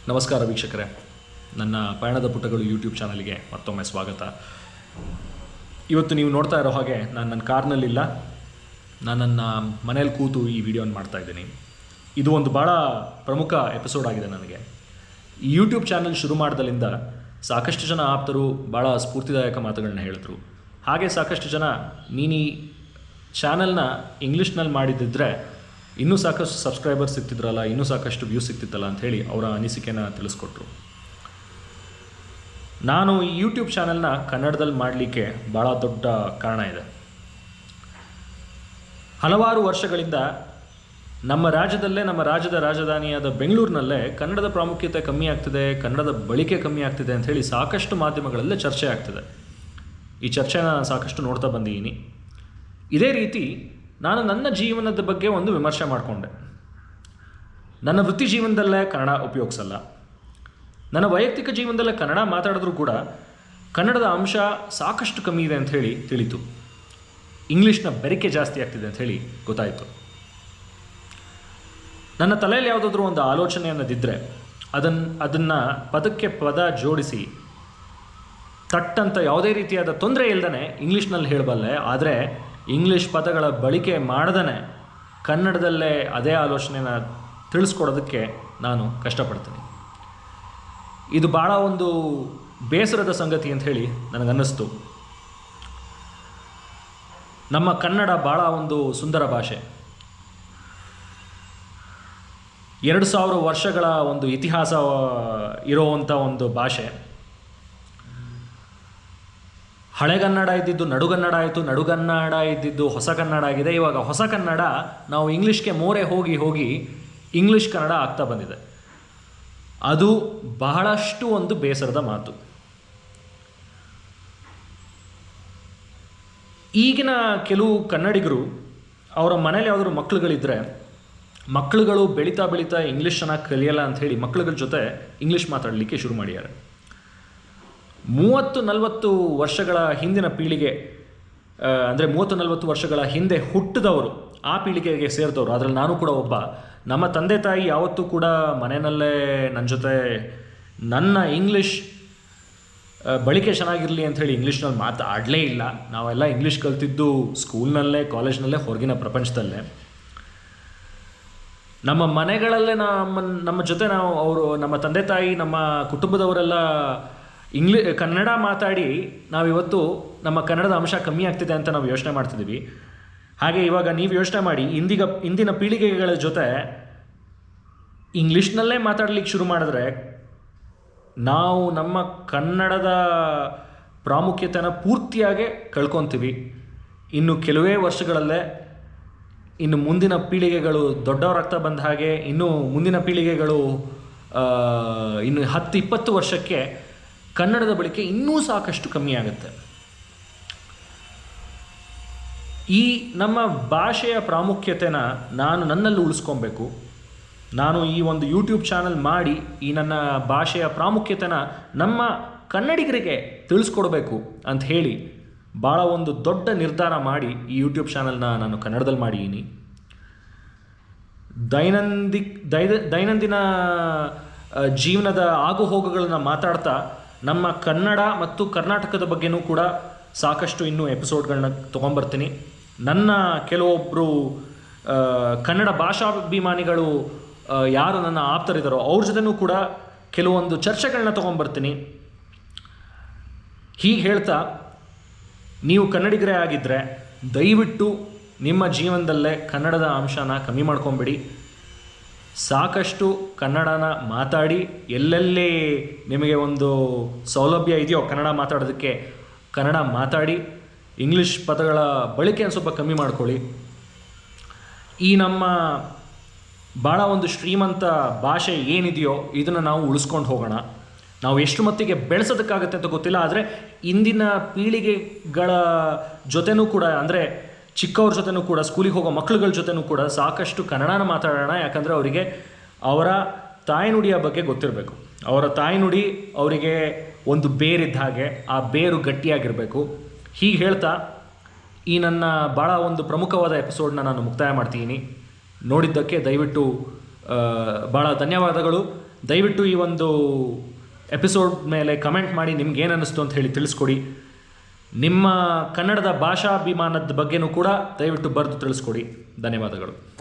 ನಮಸ್ಕಾರ ವೀಕ್ಷಕರೇ, ನನ್ನ ಪಯಣದ ಪುಟಗಳು ಯೂಟ್ಯೂಬ್ ಚಾನಲ್ಗೆ ಮತ್ತೊಮ್ಮೆ ಸ್ವಾಗತ. ಇವತ್ತು ನೀವು ನೋಡ್ತಾ ಇರೋ ಹಾಗೆ ನಾನು ನನ್ನ ಕಾರ್ನಲ್ಲಿಲ್ಲ, ನಾನು ನನ್ನ ಮನೇಲಿ ಕೂತು ಈ ವಿಡಿಯೋನ ಮಾಡ್ತಾಯಿದ್ದೀನಿ. ಇದು ಒಂದು ಭಾಳ ಪ್ರಮುಖ ಎಪಿಸೋಡ್ ಆಗಿದೆ ನನಗೆ. ಈ ಯೂಟ್ಯೂಬ್ ಚಾನಲ್ ಶುರು ಮಾಡಿದಲ್ಲಿಂದ ಸಾಕಷ್ಟು ಜನ ಆಪ್ತರು ಭಾಳ ಸ್ಫೂರ್ತಿದಾಯಕ ಮಾತುಗಳನ್ನ ಹೇಳಿದ್ರು. ಹಾಗೆ ಸಾಕಷ್ಟು ಜನ ನೀನು ಈ ಚಾನಲ್ನ ಇಂಗ್ಲೀಷ್ನಲ್ಲಿ ಮಾಡಿದ್ದಿದ್ರೆ ಇನ್ನೂ ಸಾಕಷ್ಟು ಸಬ್ಸ್ಕ್ರೈಬರ್ಸ್ ಸಿಗ್ತಿದ್ರಲ್ಲ, ಇನ್ನೂ ಸಾಕಷ್ಟು ವ್ಯೂಸ್ ಸಿಗ್ತಿತ್ತಲ್ಲ ಅಂಥೇಳಿ ಅವರ ಅನಿಸಿಕೆನ ತಿಳಿಸ್ಕೊಟ್ರು. ನಾನು ಈ ಯೂಟ್ಯೂಬ್ ಚಾನಲ್ನ ಕನ್ನಡದಲ್ಲಿ ಮಾಡಲಿಕ್ಕೆ ಭಾಳ ದೊಡ್ಡ ಕಾರಣ ಇದೆ. ಹಲವಾರು ವರ್ಷಗಳಿಂದ ನಮ್ಮ ರಾಜ್ಯದಲ್ಲೇ, ನಮ್ಮ ರಾಜ್ಯದ ರಾಜಧಾನಿಯಾದ ಬೆಂಗಳೂರಿನಲ್ಲೇ ಕನ್ನಡದ ಪ್ರಾಮುಖ್ಯತೆ ಕಮ್ಮಿ ಆಗ್ತಿದೆ, ಕನ್ನಡದ ಬಳಕೆ ಕಮ್ಮಿ ಆಗ್ತಿದೆ ಅಂಥೇಳಿ ಸಾಕಷ್ಟು ಮಾಧ್ಯಮಗಳಲ್ಲೇ ಚರ್ಚೆ ಆಗ್ತಿದೆ. ಈ ಚರ್ಚೆನ ನಾನು ಸಾಕಷ್ಟು ನೋಡ್ತಾ ಬಂದಿದ್ದೀನಿ. ಇದೇ ರೀತಿ ನಾನು ನನ್ನ ಜೀವನದ ಬಗ್ಗೆ ಒಂದು ವಿಮರ್ಶೆ ಮಾಡಿಕೊಂಡೆ. ನನ್ನ ವೃತ್ತಿ ಜೀವನದಲ್ಲೇ ಕನ್ನಡ ಉಪಯೋಗಿಸಲ್ಲ, ನನ್ನ ವೈಯಕ್ತಿಕ ಜೀವನದಲ್ಲೇ ಕನ್ನಡ ಮಾತಾಡಿದ್ರೂ ಕೂಡ ಕನ್ನಡದ ಅಂಶ ಸಾಕಷ್ಟು ಕಮ್ಮಿ ಇದೆ ಅಂಥೇಳಿ ತಿಳಿತು. ಇಂಗ್ಲೀಷ್ನ ಬೆರಕೆ ಜಾಸ್ತಿ ಆಗ್ತಿದೆ ಅಂಥೇಳಿ ಗೊತ್ತಾಯಿತು. ನನ್ನ ತಲೆಯಲ್ಲಿ ಯಾವುದಾದ್ರೂ ಒಂದು ಆಲೋಚನೆ ಅನ್ನೋದಿದ್ದರೆ ಅದನ್ನು ಪದಕ್ಕೆ ಪದ ಜೋಡಿಸಿ ತಟ್ಟಂತ ಯಾವುದೇ ರೀತಿಯಾದ ತೊಂದರೆ ಇಲ್ಲದೇ ಇಂಗ್ಲೀಷ್ನಲ್ಲಿ ಹೇಳಬಲ್ಲೆ. ಆದರೆ ಇಂಗ್ಲೀಷ್ ಪದಗಳ ಬಳಕೆ ಮಾಡ್ದೇ ಕನ್ನಡದಲ್ಲೇ ಅದೇ ಆಲೋಚನೆನ ತಿಳಿಸ್ಕೊಡೋದಕ್ಕೆ ನಾನು ಕಷ್ಟಪಡ್ತೀನಿ. ಇದು ಭಾಳ ಒಂದು ಬೇಸರದ ಸಂಗತಿ ಅಂತ ಹೇಳಿ ನನಗನ್ನಿಸ್ತು. ನಮ್ಮ ಕನ್ನಡ ಭಾಳ ಒಂದು ಸುಂದರ ಭಾಷೆ. 2000 ವರ್ಷಗಳ ಒಂದು ಇತಿಹಾಸ ಇರೋವಂಥ ಒಂದು ಭಾಷೆ. ಹಳೆಗನ್ನಡ ಇದ್ದಿದ್ದು ನಡುಗನ್ನಡ ಆಯಿತು, ನಡುಗನ್ನಡ ಇದ್ದಿದ್ದು ಹೊಸ ಕನ್ನಡ ಆಗಿದೆ. ಇವಾಗ ಹೊಸ ಕನ್ನಡ ನಾವು ಇಂಗ್ಲೀಷ್ಗೆ ಮೋರೆ ಹೋಗಿ ಹೋಗಿ ಇಂಗ್ಲೀಷ್ ಕನ್ನಡ ಆಗ್ತಾ ಬಂದಿದೆ. ಅದು ಬಹಳಷ್ಟು ಒಂದು ಬೇಸರದ ಮಾತು. ಈಗಿನ ಕೆಲವು ಕನ್ನಡಿಗರು ಅವರ ಮನೇಲಿ ಯಾವುದಾದ್ರು ಮಕ್ಕಳುಗಳಿದ್ದರೆ ಮಕ್ಕಳುಗಳು ಬೆಳೀತಾ ಬೆಳೀತಾ ಇಂಗ್ಲೀಷ್ ಚೆನ್ನಾಗಿ ಕಲಿಯಲ್ಲ ಅಂಥೇಳಿ ಮಕ್ಕಳುಗಳ ಜೊತೆ ಇಂಗ್ಲೀಷ್ ಮಾತಾಡಲಿಕ್ಕೆ ಶುರು ಮಾಡಿದ್ದಾರೆ. 30-40 ವರ್ಷಗಳ ಹಿಂದಿನ ಪೀಳಿಗೆ, ಅಂದರೆ 30-40 ವರ್ಷಗಳ ಹಿಂದೆ ಹುಟ್ಟಿದವರು, ಆ ಪೀಳಿಗೆಗೆ ಸೇರಿದವರು, ಅದರಲ್ಲಿ ನಾನು ಕೂಡ ಒಬ್ಬ. ನಮ್ಮ ತಂದೆ ತಾಯಿ ಯಾವತ್ತೂ ಕೂಡ ಮನೆಯಲ್ಲೇ ನನ್ನ ಜೊತೆ ನನ್ನ ಇಂಗ್ಲೀಷ್ ಬಳಕೆ ಚೆನ್ನಾಗಿರಲಿ ಅಂಥೇಳಿ ಇಂಗ್ಲೀಷ್ನಲ್ಲಿ ಮಾತಾಡಲೇ ಇಲ್ಲ. ನಾವೆಲ್ಲ ಇಂಗ್ಲೀಷ್ ಕಲ್ತಿದ್ದು ಸ್ಕೂಲ್ನಲ್ಲೇ, ಕಾಲೇಜ್ನಲ್ಲೇ, ಹೊರಗಿನ ಪ್ರಪಂಚದಲ್ಲೇ. ನಮ್ಮ ಮನೆಗಳಲ್ಲೇ ನಮ್ಮ ಜೊತೆ ನಮ್ಮ ತಂದೆ ತಾಯಿ, ನಮ್ಮ ಕುಟುಂಬದವರೆಲ್ಲ ಕನ್ನಡ ಮಾತಾಡಿ ನಾವಿವತ್ತು ನಮ್ಮ ಕನ್ನಡದ ಅಂಶ ಕಮ್ಮಿ ಆಗ್ತಿದೆ ಅಂತ ನಾವು ಯೋಚನೆ ಮಾಡ್ತಿದ್ದೀವಿ. ಹಾಗೆ ಇವಾಗ ನೀವು ಯೋಚನೆ ಮಾಡಿ, ಇಂದಿನ ಪೀಳಿಗೆಗಳ ಜೊತೆ ಇಂಗ್ಲೀಷ್ನಲ್ಲೇ ಮಾತಾಡಲಿಕ್ಕೆ ಶುರು ಮಾಡಿದ್ರೆ ನಾವು ನಮ್ಮ ಕನ್ನಡದ ಪ್ರಾಮುಖ್ಯತೆನ ಪೂರ್ತಿಯಾಗಿ ಕಳ್ಕೊತೀವಿ. ಇನ್ನು ಕೆಲವೇ ವರ್ಷಗಳಲ್ಲೇ ಇನ್ನು ಮುಂದಿನ ಪೀಳಿಗೆಗಳು ದೊಡ್ಡವರಾಗ್ತಾ ಬಂದ ಹಾಗೆ ಇನ್ನು ಮುಂದಿನ ಪೀಳಿಗೆಗಳು ಇನ್ನು 10-20 ವರ್ಷಕ್ಕೆ ಕನ್ನಡದ ಬಳಕೆ ಇನ್ನೂ ಸಾಕಷ್ಟು ಕಮ್ಮಿ ಆಗುತ್ತೆ. ಈ ನಮ್ಮ ಭಾಷೆಯ ಪ್ರಾಮುಖ್ಯತೆನ ನಾನು ನನ್ನಲ್ಲಿ ಉಳಿಸ್ಕೊಬೇಕು. ನಾನು ಈ ಒಂದು ಯೂಟ್ಯೂಬ್ ಚಾನಲ್ ಮಾಡಿ ಈ ನನ್ನ ಭಾಷೆಯ ಪ್ರಾಮುಖ್ಯತೆನ ನಮ್ಮ ಕನ್ನಡಿಗರಿಗೆ ತಿಳಿಸ್ಕೊಡ್ಬೇಕು ಅಂತ ಹೇಳಿ ಭಾಳ ಒಂದು ದೊಡ್ಡ ನಿರ್ಧಾರ ಮಾಡಿ ಈ ಯೂಟ್ಯೂಬ್ ಚಾನಲ್ನ ನಾನು ಕನ್ನಡದಲ್ಲಿ ಮಾಡಿದ್ದೀನಿ. ದೈನಂದಿನ ಜೀವನದ ಆಗುಹೋಗುಗಳನ್ನ ಮಾತಾಡ್ತಾ ನಮ್ಮ ಕನ್ನಡ ಮತ್ತು ಕರ್ನಾಟಕದ ಬಗ್ಗೆನೂ ಕೂಡ ಸಾಕಷ್ಟು ಇನ್ನೂ ಎಪಿಸೋಡ್ಗಳನ್ನ ತೊಗೊಂಬರ್ತೀನಿ. ನನ್ನ ಕೆಲವೊಬ್ಬರು ಕನ್ನಡ ಭಾಷಾಭಿಮಾನಿಗಳು ಯಾರು ನನ್ನ ಆಪ್ತರಿದ್ದಾರೋ ಅವ್ರ ಜೊತೆನೂ ಕೂಡ ಕೆಲವೊಂದು ಚರ್ಚೆಗಳನ್ನ ತೊಗೊಂಬರ್ತೀನಿ. ಹೀಗೆ ಹೇಳ್ತಾ, ನೀವು ಕನ್ನಡಿಗರೇ ಆಗಿದ್ದರೆ ದಯವಿಟ್ಟು ನಿಮ್ಮ ಜೀವನದಲ್ಲೇ ಕನ್ನಡದ ಅಂಶನ ಕಮ್ಮಿ ಮಾಡ್ಕೊಂಬಿಡಿ. ಸಾಕಷ್ಟು ಕನ್ನಡನ ಮಾತಾಡಿ, ಎಲ್ಲೆಲ್ಲಿ ನಿಮಗೆ ಒಂದು ಸೌಲಭ್ಯ ಇದೆಯೋ ಕನ್ನಡ ಮಾತಾಡೋದಕ್ಕೆ ಕನ್ನಡ ಮಾತಾಡಿ. ಇಂಗ್ಲೀಷ್ ಪದಗಳ ಬಳಕೆಯನ್ನು ಸ್ವಲ್ಪ ಕಮ್ಮಿ ಮಾಡ್ಕೊಳ್ಳಿ. ಈ ನಮ್ಮ ಭಾಳ ಒಂದು ಶ್ರೀಮಂತ ಭಾಷೆ ಏನಿದೆಯೋ ಇದನ್ನು ನಾವು ಉಳಿಸ್ಕೊಂಡು ಹೋಗೋಣ. ನಾವು ಎಷ್ಟು ಮಟ್ಟಿಗೆ ಬೆಳೆಸೋದಕ್ಕಾಗತ್ತೆ ಅಂತ ಗೊತ್ತಿಲ್ಲ, ಆದರೆ ಇಂದಿನ ಪೀಳಿಗೆಗಳ ಜೊತೆನೂ ಕೂಡ, ಅಂದರೆ ಚಿಕ್ಕವ್ರ ಜೊತೆನೂ ಕೂಡ, ಸ್ಕೂಲಿಗೆ ಹೋಗೋ ಮಕ್ಕಳುಗಳ ಜೊತೆನೂ ಕೂಡ ಸಾಕಷ್ಟು ಕನ್ನಡನ ಮಾತಾಡೋಣ. ಯಾಕಂದರೆ ಅವರಿಗೆ ಅವರ ತಾಯ್ನುಡಿಯ ಬಗ್ಗೆ ಗೊತ್ತಿರಬೇಕು. ಅವರ ತಾಯ್ನುಡಿ ಅವರಿಗೆ ಒಂದು ಬೇರಿದ್ದ ಹಾಗೆ, ಆ ಬೇರು ಗಟ್ಟಿಯಾಗಿರಬೇಕು. ಹೀಗೆ ಹೇಳ್ತಾ ಈ ನನ್ನ ಭಾಳ ಒಂದು ಪ್ರಮುಖವಾದ ಎಪಿಸೋಡ್ನ ನಾನು ಮುಕ್ತಾಯ ಮಾಡ್ತೀನಿ. ನೋಡಿದ್ದಕ್ಕೆ ದಯವಿಟ್ಟು ಭಾಳ ಧನ್ಯವಾದಗಳು. ದಯವಿಟ್ಟು ಈ ಒಂದು ಎಪಿಸೋಡ್ ಮೇಲೆ ಕಮೆಂಟ್ ಮಾಡಿ ನಿಮ್ಗೇನು ಅನ್ನಿಸ್ತು ಅಂತ ಹೇಳಿ ತಿಳಿಸ್ಕೊಡಿ. ನಿಮ್ಮ ಕನ್ನಡದ ಭಾಷಾಭಿಮಾನದ ಬಗ್ಗೆನೂ ಕೂಡ ದಯವಿಟ್ಟು ಬರೆದು ತಿಳಿಸ್ಕೊಡಿ. ಧನ್ಯವಾದಗಳು.